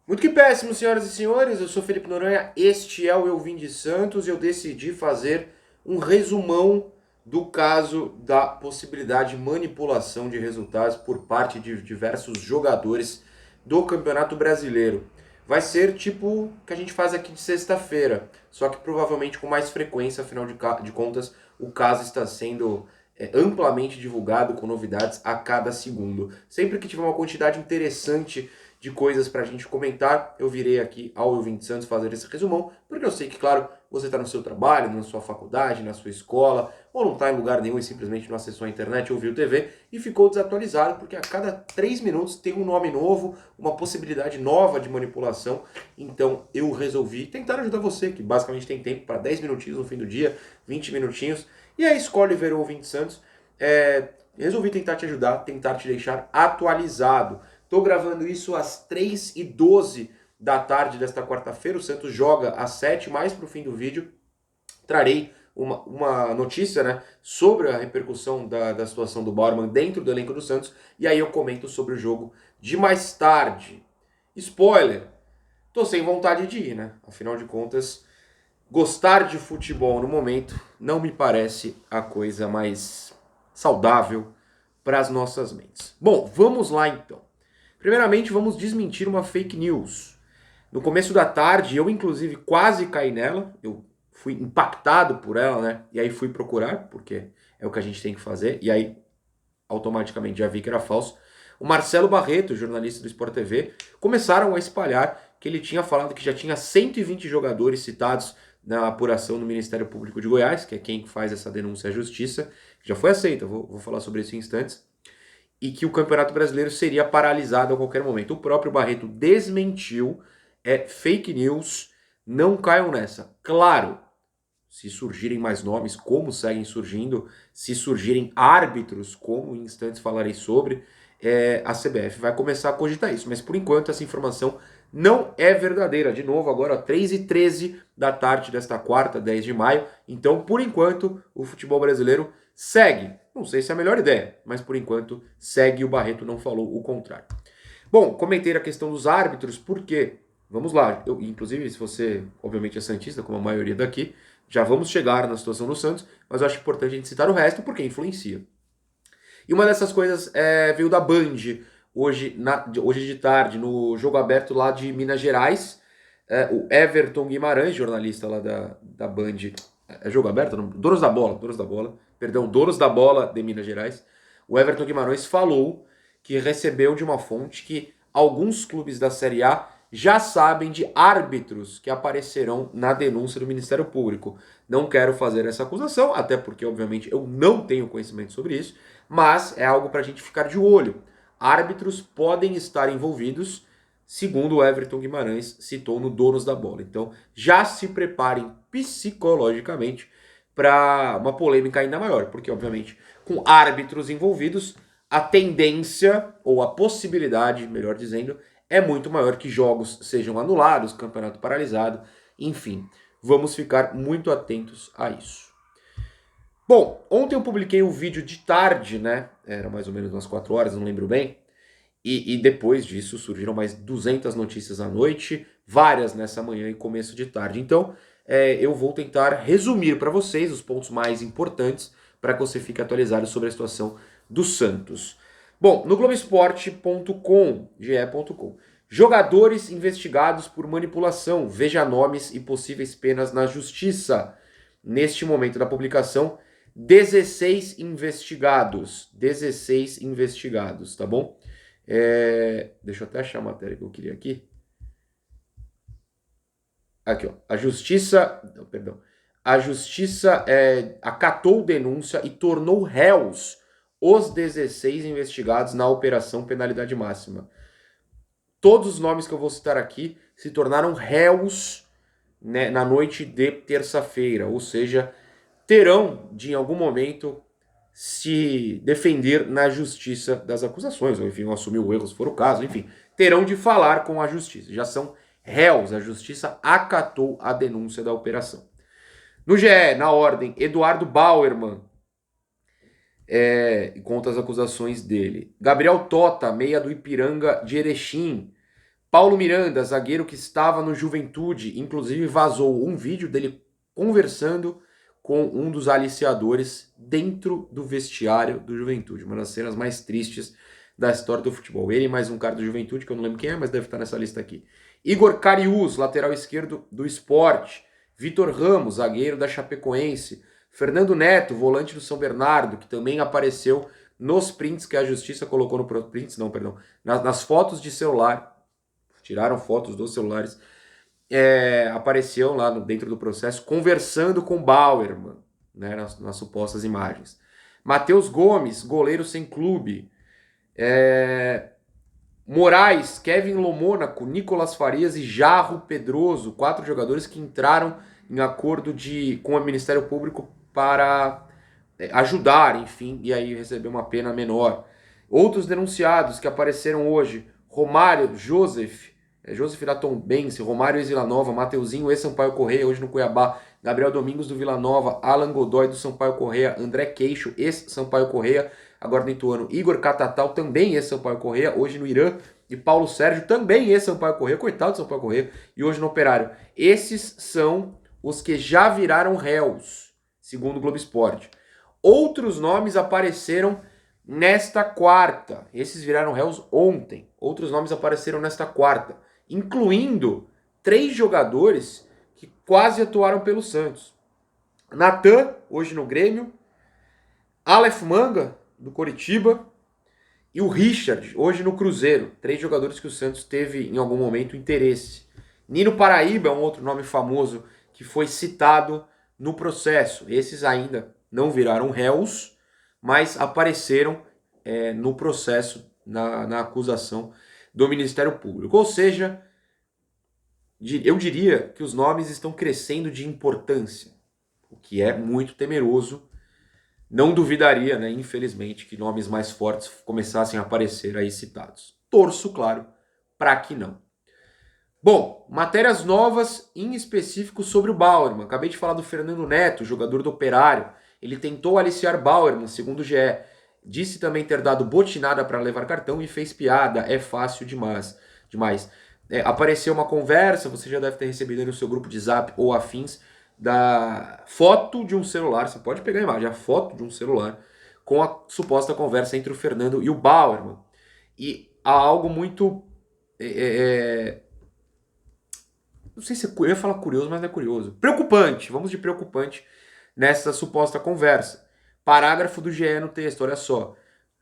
Muito que péssimo, senhoras e senhores. Eu sou Felipe Noronha, este é o Eu Vim de Santos e eu decidi fazer um resumão do caso da possibilidade de manipulação de resultados por parte de diversos jogadores do Campeonato Brasileiro. Vai ser tipo o que a gente faz aqui de sexta-feira, só que provavelmente com mais frequência, afinal de contas, o caso está sendo amplamente divulgado com novidades a cada segundo. Sempre que tiver uma quantidade interessante de coisas pra gente comentar, eu virei aqui ao Eu Vim de Santos fazer esse resumão, porque eu sei que, claro, você está no seu trabalho, na sua faculdade, na sua escola, ou não está em lugar nenhum e simplesmente não acessou a internet ou viu TV e ficou desatualizado, porque a cada 3 minutos tem um nome novo, uma possibilidade nova de manipulação. Então eu resolvi tentar ajudar você, que basicamente tem tempo para 10 minutinhos no fim do dia, 20 minutinhos, e aí escolhe ver o Eu Vim de Santos. Resolvi tentar te ajudar, tentar te deixar atualizado. Estou gravando isso às 3h12 da tarde desta quarta-feira. O Santos joga às 7, mais para o fim do vídeo. Trarei uma notícia, né, sobre a repercussão da situação do Bauerman dentro do elenco do Santos. E aí eu comento sobre o jogo de mais tarde. Spoiler, tô sem vontade de ir, né? Afinal de contas, gostar de futebol no momento não me parece a coisa mais saudável para as nossas mentes. Bom, vamos lá então. Primeiramente, vamos desmentir uma fake news. No começo da tarde, eu inclusive quase caí nela, eu fui impactado por ela, né? E aí fui procurar, porque é o que a gente tem que fazer, e aí automaticamente já vi que era falso. O Marcelo Barreto, jornalista do Sport TV, começaram a espalhar que ele tinha falado que já tinha 120 jogadores citados na apuração do Ministério Público de Goiás, que é quem faz essa denúncia à justiça, que já foi aceita, vou falar sobre isso em instantes, e que o Campeonato Brasileiro seria paralisado a qualquer momento. O próprio Barreto desmentiu, é fake news, não caiam nessa. Claro, se surgirem mais nomes, como seguem surgindo, se surgirem árbitros, como em instantes falarei sobre, a CBF vai começar a cogitar isso. Mas por enquanto essa informação não é verdadeira. De novo, agora 3h13 da tarde desta quarta, 10 de maio. Então, por enquanto, o futebol brasileiro segue. Não sei se é a melhor ideia, mas por enquanto segue. O Barreto não falou o contrário. Bom, comentei a questão dos árbitros, porque, vamos lá, inclusive se você, obviamente, é santista, como a maioria daqui, já vamos chegar na situação do Santos, mas eu acho importante a gente citar o resto, porque influencia. E uma dessas coisas veio da Band, hoje de tarde, no jogo aberto lá de Minas Gerais, o Everton Guimarães, jornalista lá da Band, é jogo aberto? Não? Donos da bola, perdão, Donos da Bola de Minas Gerais, o Everton Guimarães falou que recebeu de uma fonte que alguns clubes da Série A já sabem de árbitros que aparecerão na denúncia do Ministério Público. Não quero fazer essa acusação, até porque, obviamente, eu não tenho conhecimento sobre isso, mas é algo para a gente ficar de olho. Árbitros podem estar envolvidos, segundo o Everton Guimarães citou no Donos da Bola. Então, já se preparem psicologicamente para uma polêmica ainda maior, porque, obviamente, com árbitros envolvidos, a tendência, ou a possibilidade, melhor dizendo, é muito maior que jogos sejam anulados, campeonato paralisado, enfim. Vamos ficar muito atentos a isso. Bom, ontem eu publiquei um vídeo de tarde, né? Era mais ou menos umas 4 horas, não lembro bem. E depois disso surgiram mais 200 notícias à noite, várias nessa manhã e começo de tarde. Então, eu vou tentar resumir para vocês os pontos mais importantes para que você fique atualizado sobre a situação do Santos. Bom, no Globoesporte.com, ge.com, jogadores investigados por manipulação, veja nomes e possíveis penas na justiça. Neste momento da publicação, 16 investigados. 16 investigados, tá bom? Deixa eu até achar a matéria que eu queria aqui. Aqui, ó. A Justiça. Não, perdão. A Justiça acatou denúncia e tornou réus os 16 investigados na Operação Penalidade Máxima. Todos os nomes que eu vou citar aqui se tornaram réus, né, na noite de terça-feira, ou seja, terão de em algum momento se defender na justiça das acusações, ou enfim, assumir o erro se for o caso, enfim, terão de falar com a justiça. Já são réus, a justiça acatou a denúncia da operação. No GE, na ordem, Eduardo Bauerman, contra as acusações dele. Gabriel Tota, meia do Ipiranga de Erechim, Paulo Miranda, zagueiro que estava no Juventude, inclusive vazou um vídeo dele conversando com um dos aliciadores dentro do vestiário do Juventude. Uma das cenas mais tristes da história do futebol. Ele e mais um cara do Juventude, que eu não lembro quem é, mas deve estar nessa lista aqui. Igor Cariús, lateral esquerdo do Sport. Vitor Ramos, zagueiro da Chapecoense. Fernando Neto, volante do São Bernardo, que também apareceu nos prints que a justiça colocou no prints, não, perdão, nas fotos de celular. Tiraram fotos dos celulares. Apareceu lá dentro do processo conversando com Bauerman, né, nas supostas imagens. Matheus Gomes, goleiro sem clube. Moraes, Kevin Lomônaco, Nicolas Farias e Jarro Pedroso, 4 jogadores que entraram em acordo com o Ministério Público para ajudar, enfim, e aí receber uma pena menor. Outros denunciados que apareceram hoje: Romário, Joseph da Tombense, Romário ex-Vila Nova, Mateuzinho ex-Sampaio Correia, hoje no Cuiabá, Gabriel Domingos do Vila Nova, Alan Godoy do Sampaio Correia, André Queixo, ex-Sampaio Correia, agora no Ituano, Igor Catatal, também ex-Sampaio Correia, hoje no Irã, e Paulo Sérgio, também ex-Sampaio Correia, coitado do Sampaio Correia, e hoje no Operário. Esses são os que já viraram réus, segundo o Globo Esporte. Outros nomes apareceram nesta quarta. Esses viraram réus ontem. Outros nomes apareceram nesta quarta, incluindo 3 jogadores que quase atuaram pelo Santos. Natan, hoje no Grêmio. Aleph Manga, do Coritiba. E o Richard, hoje no Cruzeiro. 3 jogadores que o Santos teve em algum momento interesse. Nino Paraíba é um outro nome famoso que foi citado no processo. Esses ainda não viraram réus, mas apareceram no processo, na acusação do Ministério Público. Ou seja, eu diria que os nomes estão crescendo de importância, o que é muito temeroso. Não duvidaria, né, infelizmente, que nomes mais fortes começassem a aparecer aí citados. Torço, claro, para que não. Bom, matérias novas, em específico sobre o Bauerman. Acabei de falar do Fernando Neto, jogador do Operário. Ele tentou aliciar Bauerman, segundo o GE. Disse também ter dado botinada para levar cartão e fez piada. É fácil demais. Apareceu uma conversa, você já deve ter recebido aí no seu grupo de Zap ou afins, da foto de um celular. Você pode pegar a imagem, a foto de um celular com a suposta conversa entre o Fernando e o Bauerman. E há algo muito... não sei se eu ia falar curioso, mas não é curioso. Preocupante, vamos de preocupante nessa suposta conversa. Parágrafo do GE no texto, olha só.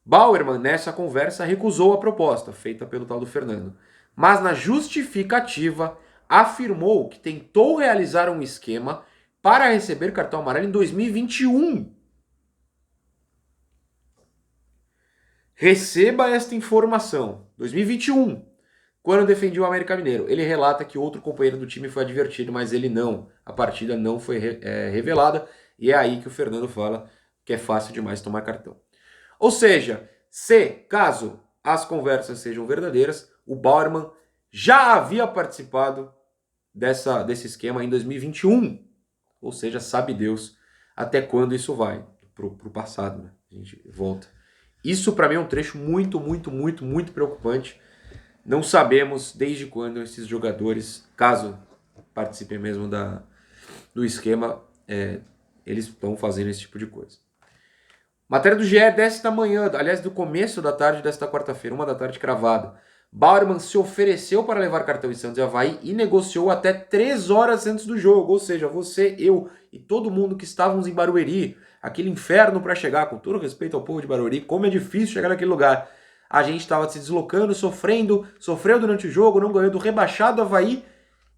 Bauerman, nessa conversa, recusou a proposta feita pelo tal do Fernando. Mas na justificativa, afirmou que tentou realizar um esquema para receber cartão amarelo em 2021. Receba esta informação. 2021. Quando defendia o América Mineiro, ele relata que outro companheiro do time foi advertido, mas ele não. A partida não foi revelada, e é aí que o Fernando fala que é fácil demais tomar cartão. Ou seja, caso as conversas sejam verdadeiras, o Bauerman já havia participado desse esquema em 2021. Ou seja, sabe Deus até quando isso vai. Pro passado, né? A gente volta. Isso para mim é um trecho muito, muito, muito, muito preocupante. Não sabemos desde quando esses jogadores, caso participem mesmo do esquema, eles estão fazendo esse tipo de coisa. Matéria do GE desta manhã, aliás, do começo da tarde desta quarta-feira, 1h cravado. Bauerman se ofereceu para levar cartão em Santos e Avaí e negociou até 3 horas antes do jogo. Ou seja, você, eu e todo mundo que estávamos em Barueri, aquele inferno para chegar, com todo respeito ao povo de Barueri, como é difícil chegar naquele lugar. A gente estava se deslocando, sofreu durante o jogo, não ganhou do rebaixado Avaí.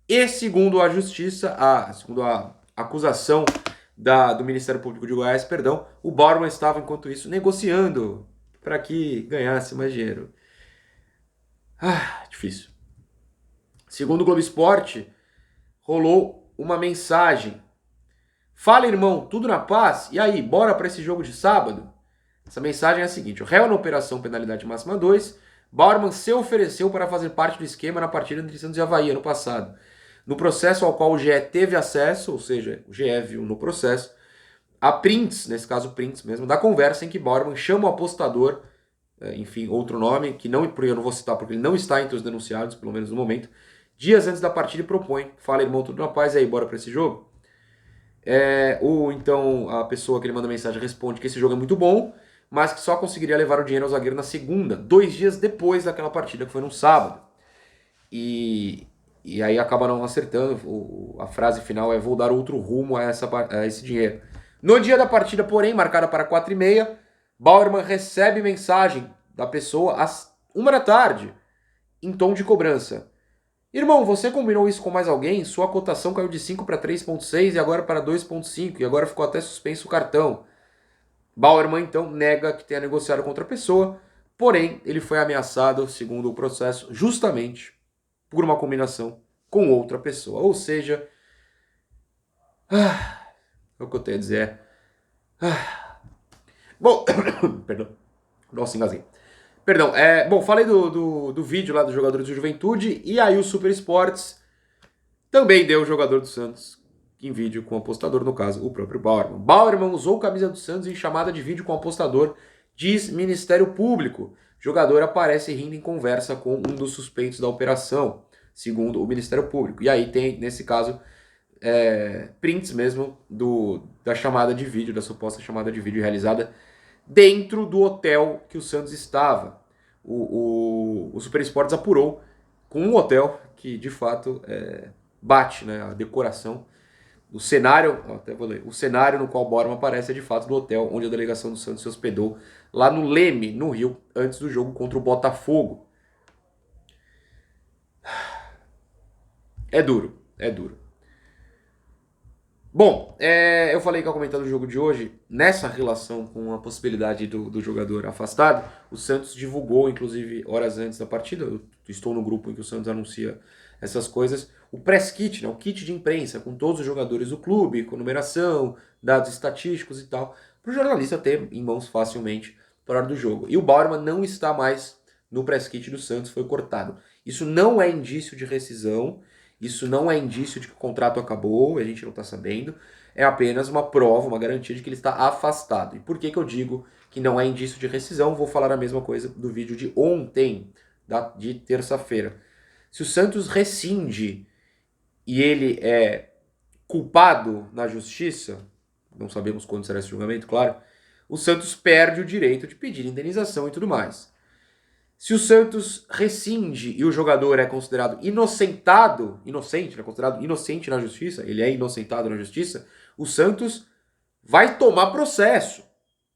E segundo a justiça, segundo a acusação do Ministério Público de Goiás, o Bauerman estava, enquanto isso, negociando para que ganhasse mais dinheiro. Difícil. Segundo o Globo Esporte, rolou uma mensagem. Fala, irmão, tudo na paz? E aí, bora para esse jogo de sábado? Essa mensagem é a seguinte: o réu na operação penalidade máxima 2, Bauerman se ofereceu para fazer parte do esquema na partida entre Santos e Avaí ano passado. No processo ao qual o GE teve acesso, ou seja, o GE viu no processo, a prints, nesse caso prints mesmo, da conversa em que Bauerman chama o apostador enfim, outro nome, que não, eu não vou citar porque ele não está entre os denunciados, pelo menos no momento, dias antes da partida propõe, fala, irmão, tudo na paz, aí, bora pra esse jogo? Ou então a pessoa que ele manda mensagem responde que esse jogo é muito bom, mas que só conseguiria levar o dinheiro ao zagueiro na segunda, 2 dias depois daquela partida, que foi no sábado. E aí acaba não acertando. A frase final é: vou dar outro rumo a esse dinheiro. No dia da partida, porém, marcada para 4h30, Bauerman recebe mensagem da pessoa às 1 da tarde, em tom de cobrança. Irmão, você combinou isso com mais alguém? Sua cotação caiu de 5 para 3,6 e agora para 2,5 e agora ficou até suspenso o cartão. Bauerman então nega que tenha negociado com outra pessoa, porém ele foi ameaçado, segundo o processo, justamente por uma combinação com outra pessoa. Ou seja, o que eu tenho a dizer bom, perdão, nossa, engasguei. Perdão, bom, falei do vídeo lá dos jogadores do Juventude, e aí o Super Esportes também deu o jogador do Santos em vídeo com o apostador, no caso, o próprio Bauerman. Bauerman usou a camisa do Santos em chamada de vídeo com o apostador, diz Ministério Público. O jogador aparece rindo em conversa com um dos suspeitos da operação, segundo o Ministério Público. E aí tem, nesse caso, prints mesmo da chamada de vídeo, da suposta chamada de vídeo realizada dentro do hotel que o Santos estava. O Super Esportes apurou com um hotel que, de fato, bate, né, a decoração. O cenário, até vou ler, o cenário no qual o Bauerman aparece é de fato do hotel onde a delegação do Santos se hospedou, lá no Leme, no Rio, antes do jogo contra o Botafogo. É duro, é duro. Bom, eu falei que ia comentar do jogo de hoje. Nessa relação com a possibilidade do jogador afastado, o Santos divulgou, inclusive horas antes da partida, eu estou no grupo em que o Santos anuncia essas coisas, o press kit, né, o kit de imprensa, com todos os jogadores do clube, com numeração, dados estatísticos e tal, para o jornalista ter em mãos facilmente para a hora do jogo. E o Bauerman não está mais no press kit do Santos, foi cortado. Isso não é indício de rescisão, isso não é indício de que o contrato acabou, a gente não está sabendo, é apenas uma prova, uma garantia de que ele está afastado. E por que eu digo que não é indício de rescisão? Vou falar a mesma coisa do vídeo de ontem, de terça-feira. Se o Santos rescinde e ele é culpado na justiça, não sabemos quando será esse julgamento, claro, o Santos perde o direito de pedir indenização e tudo mais. Se o Santos rescinde e o jogador é considerado inocente, né, considerado inocente na justiça, ele é inocentado na justiça, o Santos vai tomar processo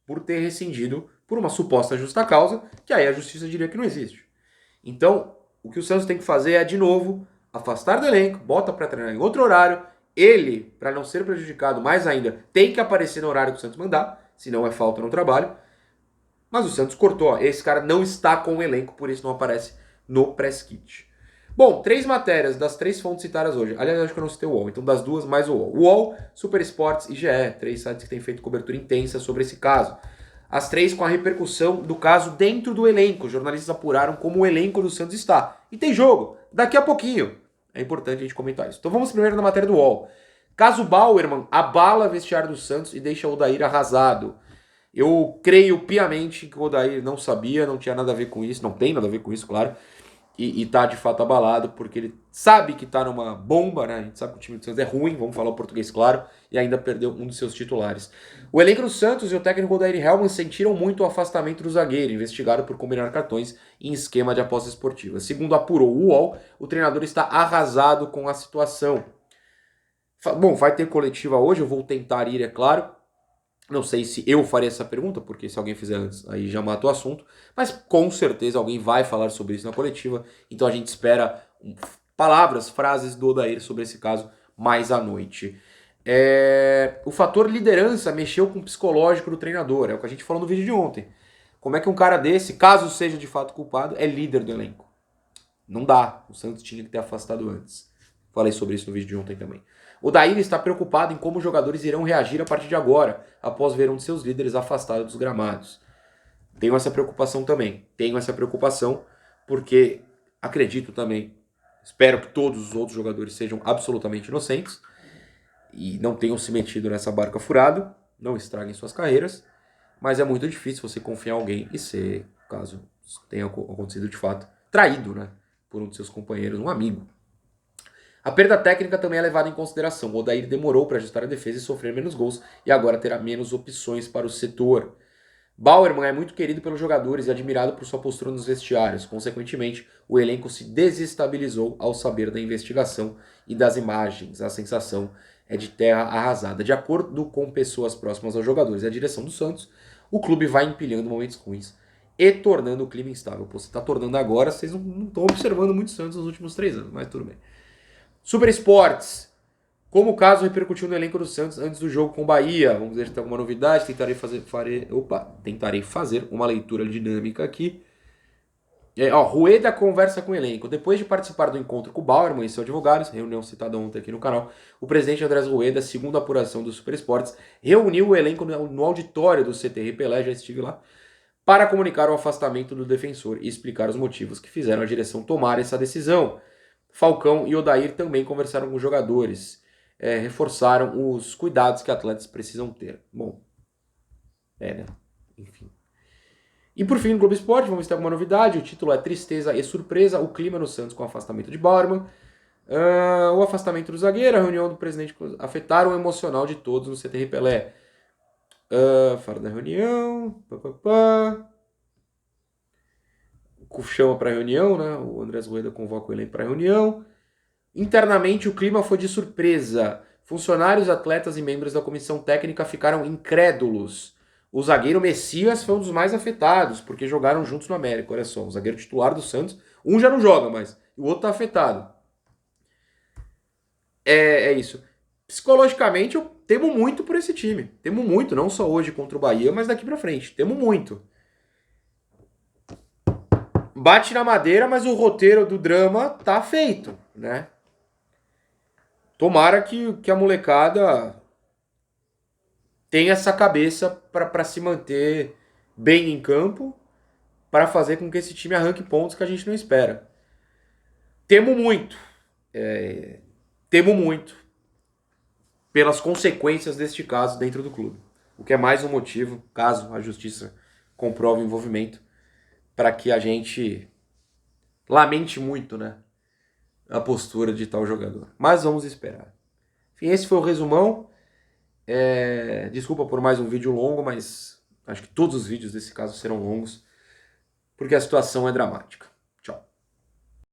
por ter rescindido por uma suposta justa causa, que aí a justiça diria que não existe. Então, o que o Santos tem que fazer é, de novo, afastar do elenco, bota para treinar em outro horário. Ele, para não ser prejudicado mais ainda, tem que aparecer no horário que o Santos mandar, senão é falta no trabalho. Mas o Santos cortou, ó, esse cara não está com o elenco, por isso não aparece no press kit. Bom, 3 matérias das 3 fontes citadas hoje. Aliás, acho que eu não citei o UOL, então das 2 mais o UOL. UOL, Super Esportes e GE, 3 sites que têm feito cobertura intensa sobre esse caso. As 3 com a repercussão do caso dentro do elenco. Os jornalistas apuraram como o elenco do Santos está. E tem jogo, daqui a pouquinho. É importante a gente comentar isso. Então vamos primeiro na matéria do UOL. Caso Bauerman abala vestiário do Santos e deixa o Odair arrasado. Eu creio piamente que o Odair não sabia, não tinha nada a ver com isso, não tem nada a ver com isso, claro, e tá de fato abalado, porque ele sabe que tá numa bomba, né? A gente sabe que o time do Santos é ruim, vamos falar o português claro, e ainda perdeu um dos seus titulares. O elenco do Santos e o técnico Odair Hellmann sentiram muito o afastamento do zagueiro, investigado por combinar cartões em esquema de apostas esportivas. Segundo apurou o UOL, o treinador está arrasado com a situação. Bom, vai ter coletiva hoje, eu vou tentar ir, é claro. Não sei se eu faria essa pergunta, porque se alguém fizer antes, aí já mata o assunto. Mas com certeza alguém vai falar sobre isso na coletiva. Então a gente espera palavras, frases do Odair sobre esse caso mais à noite. O fator liderança mexeu com o psicológico do treinador. É o que a gente falou no vídeo de ontem. Como é que um cara desse, caso seja de fato culpado, é líder do elenco? Não dá. O Santos tinha que ter afastado antes. Falei sobre isso no vídeo de ontem também. O Odair está preocupado em como os jogadores irão reagir a partir de agora, após ver um de seus líderes afastado dos gramados. Tenho essa preocupação também. Tenho essa preocupação porque acredito também, espero que todos os outros jogadores sejam absolutamente inocentes e não tenham se metido nessa barca furada, não estraguem suas carreiras, mas é muito difícil você confiar em alguém e ser caso tenha acontecido de fato, traído, né, por um de seus companheiros, um amigo. A perda técnica também é levada em consideração. O Odair demorou para ajustar a defesa e sofrer menos gols e agora terá menos opções para o setor. Bauerman é muito querido pelos jogadores e admirado por sua postura nos vestiários. Consequentemente, o elenco se desestabilizou ao saber da investigação e das imagens. A sensação é de terra arrasada. De acordo com pessoas próximas aos jogadores e à direção do Santos, o clube vai empilhando momentos ruins e tornando o clima instável. Pô, você está tornando agora, vocês não estão observando muito o Santos nos últimos 3 anos, mas tudo bem. Super Esportes. Como o caso repercutiu no elenco do Santos antes do jogo com o Bahia. Vamos ver se tem alguma novidade. Tentarei fazer uma leitura dinâmica aqui. Rueda conversa com o elenco. Depois de participar do encontro com o Bauerman e seus advogados, reunião citada ontem aqui no canal, o presidente Andrés Rueda, segundo a apuração do Super Esportes, reuniu o elenco no auditório do CTR Pelé, já estive lá, para comunicar o afastamento do defensor e explicar os motivos que fizeram a direção tomar essa decisão. Falcão e Odair também conversaram com os jogadores, reforçaram os cuidados que atletas precisam ter. Bom, né? Enfim. E por fim, no Globo Esporte, vamos ver se tem alguma novidade. O título é Tristeza e Surpresa, o clima no Santos com o afastamento de Bauerman. O afastamento do zagueiro, a reunião do presidente afetaram o emocional de todos no CTR Pelé. Fala da reunião. Chama para reunião, né? O Andrés Rueda convoca o elenco para reunião. Internamente, o clima foi de surpresa. Funcionários, atletas e membros da comissão técnica ficaram incrédulos. O zagueiro Messias foi um dos mais afetados, porque jogaram juntos no América. Olha só, o zagueiro titular do Santos, um já não joga mais, o outro tá afetado. É isso. Psicologicamente, eu temo muito por esse time. Temo muito, não só hoje contra o Bahia, mas daqui pra frente. Temo muito. Bate na madeira, mas o roteiro do drama tá feito, né? Tomara que a molecada tenha essa cabeça para se manter bem em campo, para fazer com que esse time arranque pontos que a gente não espera. Temo muito pelas consequências deste caso dentro do clube. O que é mais um motivo, caso a justiça comprove o envolvimento, para que a gente lamente muito, né, a postura de tal jogador. Mas vamos esperar. Enfim, esse foi o resumão. Desculpa por mais um vídeo longo, mas acho que todos os vídeos desse caso serão longos, porque a situação é dramática.